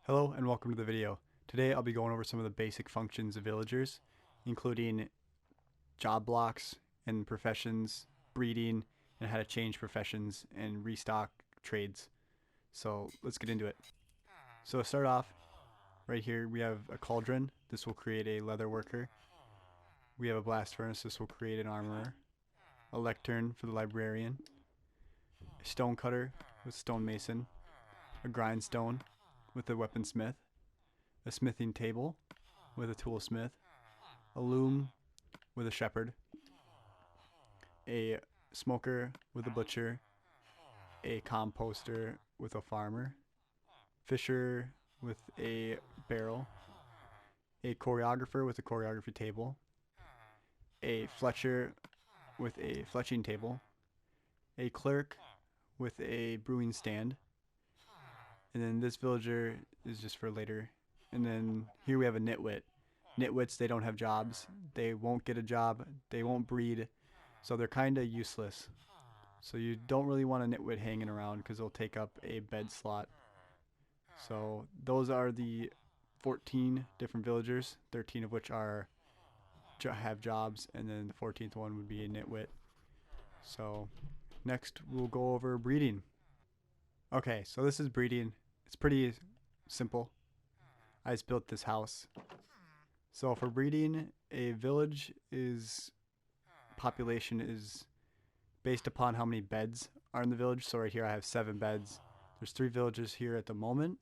Hello and welcome to the video. Today I'll be going over some of the basic functions of villagers, including job blocks and professions, breeding, and how to change professions and restock trades. So let's get into it. So to start off, right here we have a cauldron. This will create a leather worker. We have a blast furnace. This will create an armorer. A lectern for the librarian. A stone cutter with stonemason. A grindstone with a weaponsmith. A smithing table with a toolsmith, a loom with a shepherd, a smoker with a butcher, a composter with a farmer, fisher with a barrel, a choreographer with a choreography table, a fletcher with a fletching table, a clerk with a brewing stand, and then this villager is just for later. And then here we have a nitwit. Nitwits, they don't have jobs. They won't get a job. They won't breed. So they're kind of useless. So you don't really want a nitwit hanging around because they'll take up a bed slot. So those are the 14 different villagers, 13 of which are have jobs, and then the 14th one would be a nitwit. So next we'll go over breeding. Okay, so this is breeding. It's pretty simple. I just built this house. So for breeding, a village is population is based upon how many beds are in the village. So right here I have 7 beds. There's 3 villagers here at the moment.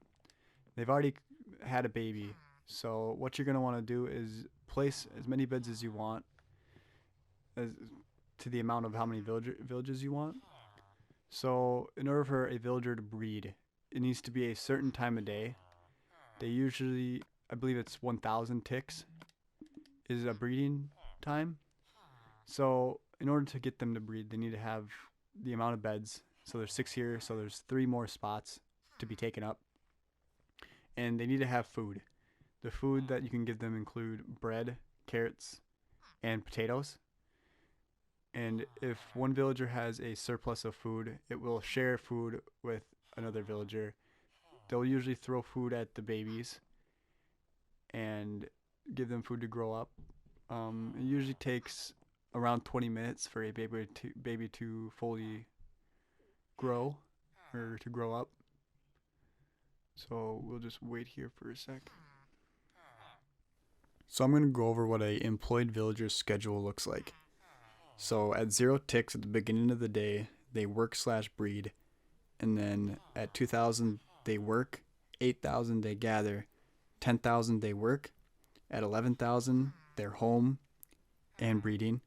They've already had a baby. So what you're going to want to do is place as many beds as you want as to the amount of how many villages you want. So in order for a villager to breed, it needs to be a certain time of day. They usually, I believe it's 1,000 ticks is a breeding time. So in order to get them to breed, they need to have the amount of beds. So there's 6 here, so there's 3 more spots to be taken up. And they need to have food. The food that you can give them include bread, carrots, and potatoes. And if one villager has a surplus of food, it will share food with another villager. They'll usually throw food at the babies and give them food to grow up. It usually takes around 20 minutes for a baby to fully grow or to grow up. So we'll just wait here for a sec. So I'm going to go over what a employed villager's schedule looks like. So at 0 ticks at the beginning of the day, they work/breed, and then at 2,000 they work, 8,000 they gather, 10,000 they work, at 11,000 they're home and breeding,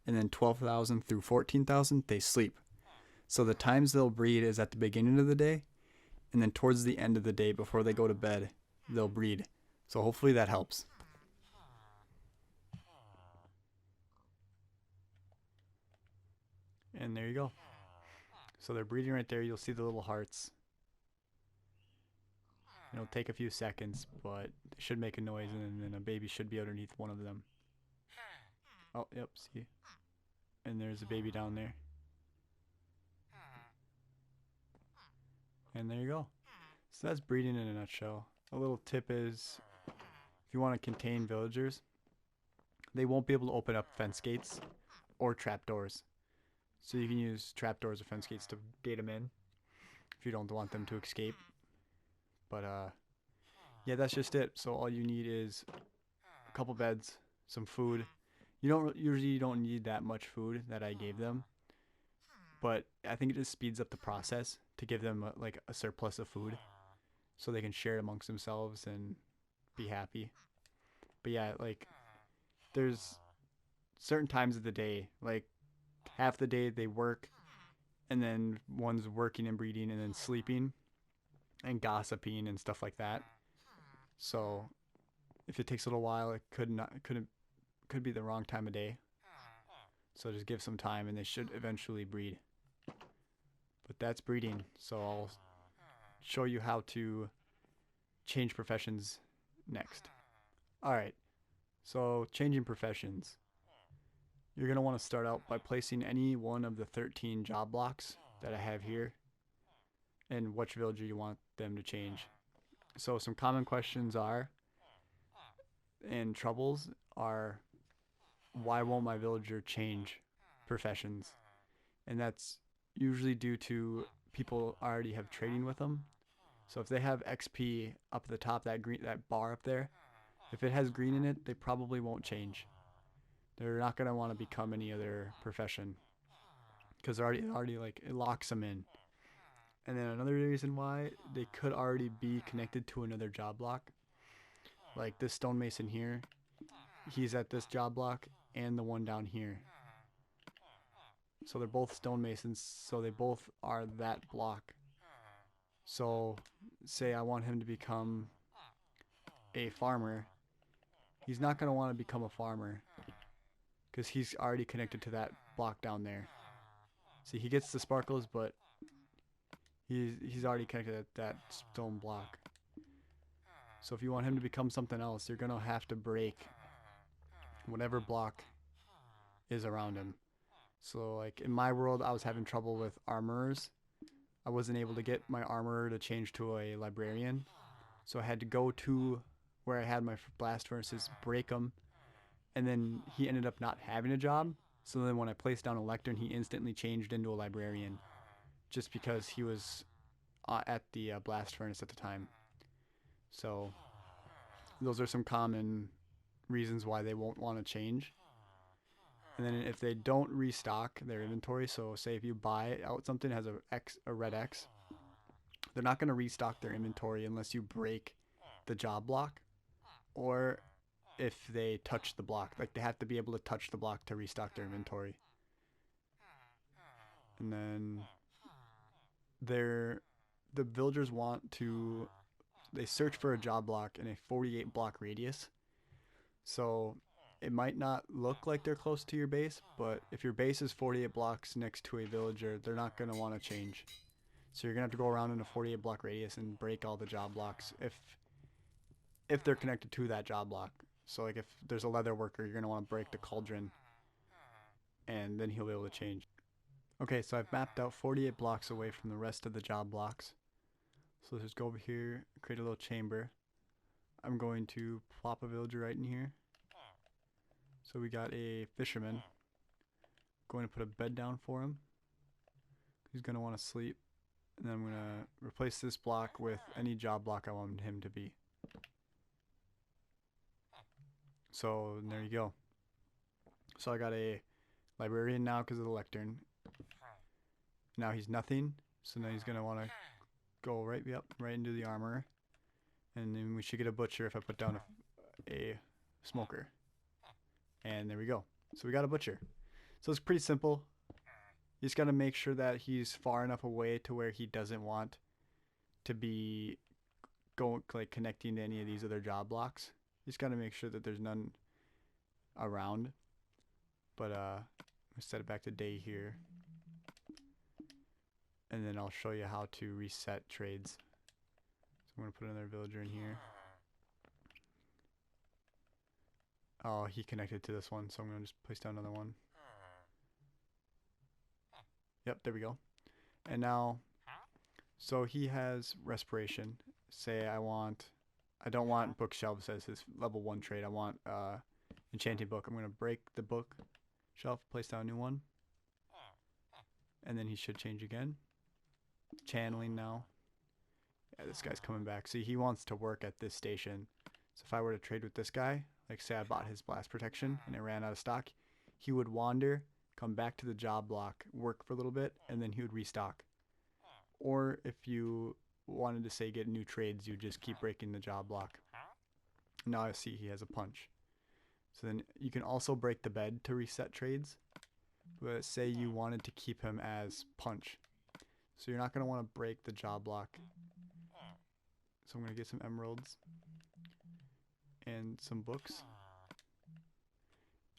and then 12,000 through 14,000 they sleep. So the times they'll breed is at the beginning of the day, and then towards the end of the day before they go to bed, they'll breed. So hopefully that helps. And there you go. So they're breeding right there. You'll see the little hearts. It'll take a few seconds, but they should make a noise, and then a baby should be underneath one of them. Oh, yep, see? And there's a baby down there. And there you go. So that's breeding in a nutshell. A little tip is, if you want to contain villagers, they won't be able to open up fence gates or trapdoors. So you can use trapdoors or fence gates to gate them in if you don't want them to escape. But yeah, that's just it. So all you need is a couple beds, some food. You don't need that much food that I gave them, but I think it just speeds up the process to give them like a surplus of food, so they can share it amongst themselves and be happy. But yeah, like there's certain times of the day, like half the day they work, and then one's working and breeding and then sleeping and gossiping and stuff like that. So if it takes a little while, it could be the wrong time of day. So just give some time and they should eventually breed. But that's breeding. So I'll show you how to change professions next. Alright, so changing professions. You're going to want to start out by placing any one of the 13 job blocks that I have here and which villager you want them to change. So some common questions are, and troubles are, why won't my villager change professions? And that's usually due to people already have trading with them. So if they have XP up at the top, that bar up there, if it has green in it, they probably won't change. They're not gonna want to become any other profession because already like it locks them in. And then another reason why they could already be connected to another job block, like this stonemason here, he's at this job block and the one down here. So they're both stonemasons, so they both are that block. So say I want him to become a farmer, he's not going to want to become a farmer because he's already connected to that block down there. See, he gets the sparkles, but he's already connected to that stone block. So if you want him to become something else, you're going to have to break whatever block is around him. So like in my world, I was having trouble with armorers. I wasn't able to get my armorer to change to a librarian. So I had to go to where I had my blast furnaces, break them, and then he ended up not having a job. So then when I placed down a lectern, he instantly changed into a librarian just because he was at the blast furnace at the time. So those are some common reasons why they won't want to change. And then if they don't restock their inventory, so say if you buy out something that has a red X, they're not going to restock their inventory unless you break the job block, or if they touch the block. Like they have to be able to touch the block to restock their inventory. And then the villagers they search for a job block in a 48 block radius. So it might not look like they're close to your base, but if your base is 48 blocks next to a villager, they're not going to want to change. So you're going to have to go around in a 48 block radius and break all the job blocks if they're connected to that job block. So like if there's a leather worker, you're going to want to break the cauldron, and then he'll be able to change. Okay, so I've mapped out 48 blocks away from the rest of the job blocks. So let's just go over here, create a little chamber. I'm going to plop a villager right in here. So we got a fisherman. Going to put a bed down for him. He's going to want to sleep. And then I'm going to replace this block with any job block I want him to be. So there you go. So I got a librarian now because of the lectern. Now he's nothing. So now he's going to want to go right into the armor. And then we should get a butcher if I put down a smoker. And there we go. So we got a butcher. So it's pretty simple. You just got to make sure that he's far enough away to where he doesn't want to be connecting to any of these other job blocks. You just got to make sure that there's none around. But let me set it back to day here. And then I'll show you how to reset trades. So I'm going to put another villager in here. Oh, he connected to this one, so I'm going to just place down another one. Yep, there we go. And now, so he has respiration. Say I don't want bookshelves as his level 1 trade. I want enchanting book. I'm going to break the bookshelf, place down a new one. And then he should change again. Channeling now. Yeah, this guy's coming back. See, he wants to work at this station. So if I were to trade with this guy, like say I bought his blast protection and it ran out of stock, he would wander, come back to the job block, work for a little bit, and then he would restock. Or if you wanted to say get new trades, you just keep breaking the job block. Now I see he has a punch. So then you can also break the bed to reset trades. But say you wanted to keep him as punch. So you're not going to want to break the job block. So I'm going to get some emeralds and some books.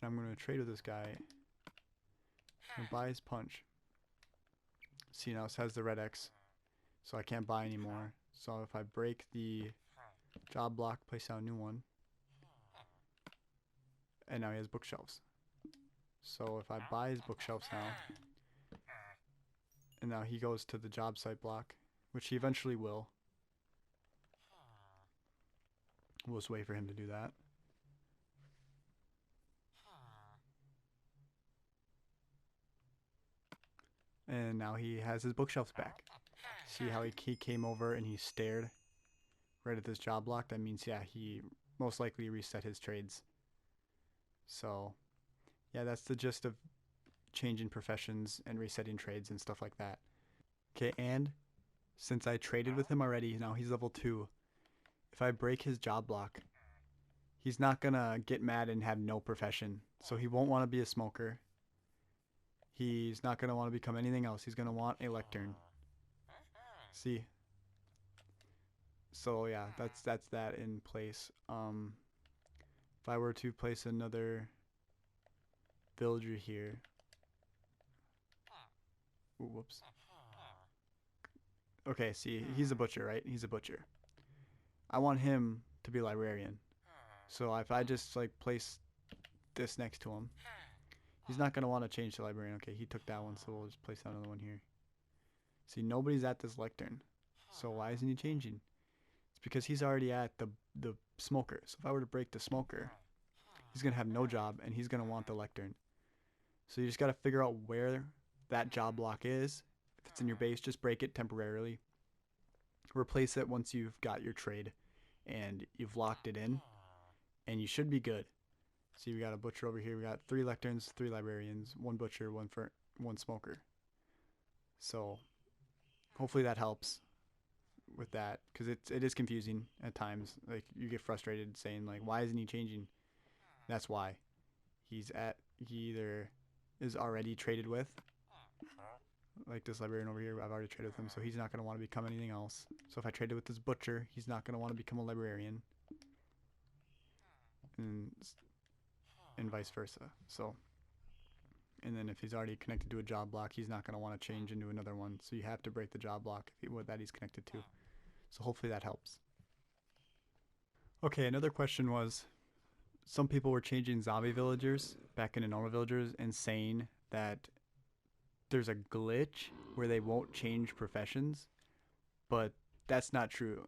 And I'm going to trade with this guy and buy his punch. See, now it has the red X, so I can't buy anymore. So if I break the job block, place down a new one. And now he has bookshelves. So if I buy his bookshelves now, and now he goes to the job site block, which he eventually will. We'll just wait for him to do that. And now he has his bookshelves back. See how he came over and he stared right at this job block? That means, yeah, he most likely reset his trades. So, yeah, that's the gist of changing professions and resetting trades and stuff like that. Okay, and since I traded with him already, now he's level 2. If I break his job block, he's not gonna get mad and have no profession. So he won't want to be a smoker. He's not gonna want to become anything else. He's gonna want a lectern. See? So yeah, that's that in place. If I were to place another villager here. Ooh, whoops. Okay, see, he's a butcher, right? He's a butcher. I want him to be a librarian. So if I just like place this next to him, he's not gonna want to change to librarian. Okay, he took that one, so we'll just place another one here. See, nobody's at this lectern. So why isn't he changing? It's because he's already at the smoker. So if I were to break the smoker, he's gonna have no job and he's gonna want the lectern. So you just gotta figure out where that job block is. If it's in your base, just break it temporarily. Replace it once you've got your trade and you've locked it in, and you should be good. See, we got a butcher over here. We got 3 lecterns, 3 librarians, 1 butcher, 1 smoker. So hopefully that helps with that, because it is confusing at times. Like, you get frustrated saying like, why isn't he changing? That's why. He either is already traded with, like this librarian over here. I've already traded with him, so he's not going to want to become anything else. So if I traded with this butcher, he's not going to want to become a librarian, and vice versa. So, and then if he's already connected to a job block, he's not going to want to change into another one. So you have to break the job block that he's connected to. So hopefully that helps. Okay, another question was, some people were changing zombie villagers back into normal villagers and saying that there's a glitch where they won't change professions, but that's not true.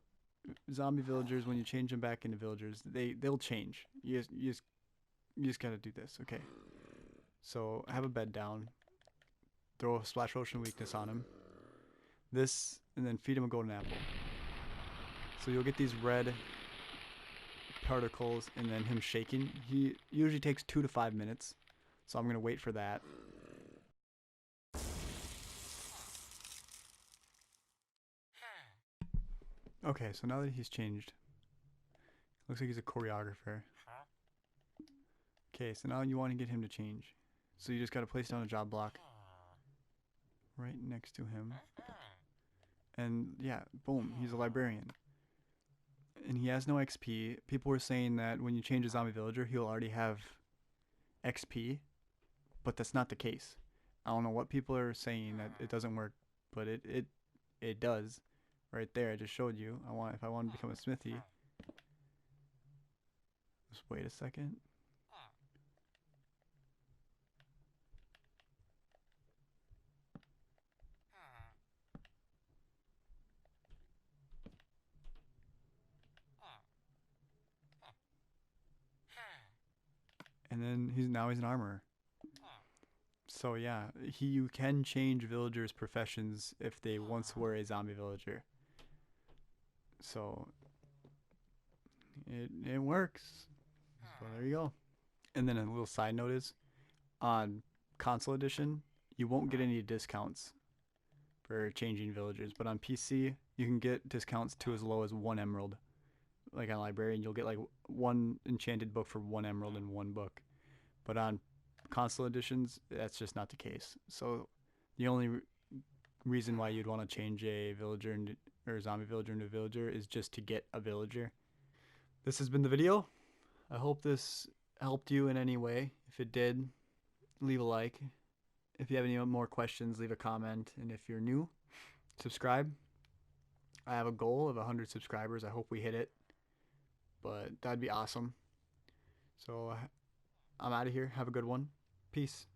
Zombie villagers, when you change them back into villagers, they'll change. You just gotta do this. Okay, so have a bed down, throw a splash potion weakness on him, this, and then feed him a golden apple. So you'll get these red particles and then him shaking. He usually takes 2 to 5 minutes, so I'm gonna wait for that. Okay, so now that he's changed, looks like he's a choreographer. Okay, so now you want to get him to change. So you just got to place down a job block right next to him. And yeah, boom, he's a librarian. And he has no XP. People were saying that when you change a zombie villager, he'll already have XP, but that's not the case. I don't know what people are saying that it doesn't work, but it does. Right there, I just showed you. If I want to become a smithy, just wait a second. And then he's an armorer. So yeah, you can change villagers' professions if they once were a zombie villager. So it works. So there you go. And then a little side note is, on console edition, you won't get any discounts for changing villagers, but on PC you can get discounts to as low as 1 emerald. Like on librarian, you'll get like 1 enchanted book for 1 emerald in 1 book. But on console editions, that's just not the case. So the only reason why you'd want to change a villager or a zombie villager into a villager is just to get a villager. This has been the video. I hope this helped you in any way. If it did, leave a like. If you have any more questions, leave a comment. And if you're new, subscribe. I have a goal of 100 subscribers. I hope we hit it. But that'd be awesome. So I'm out of here. Have a good one. Peace.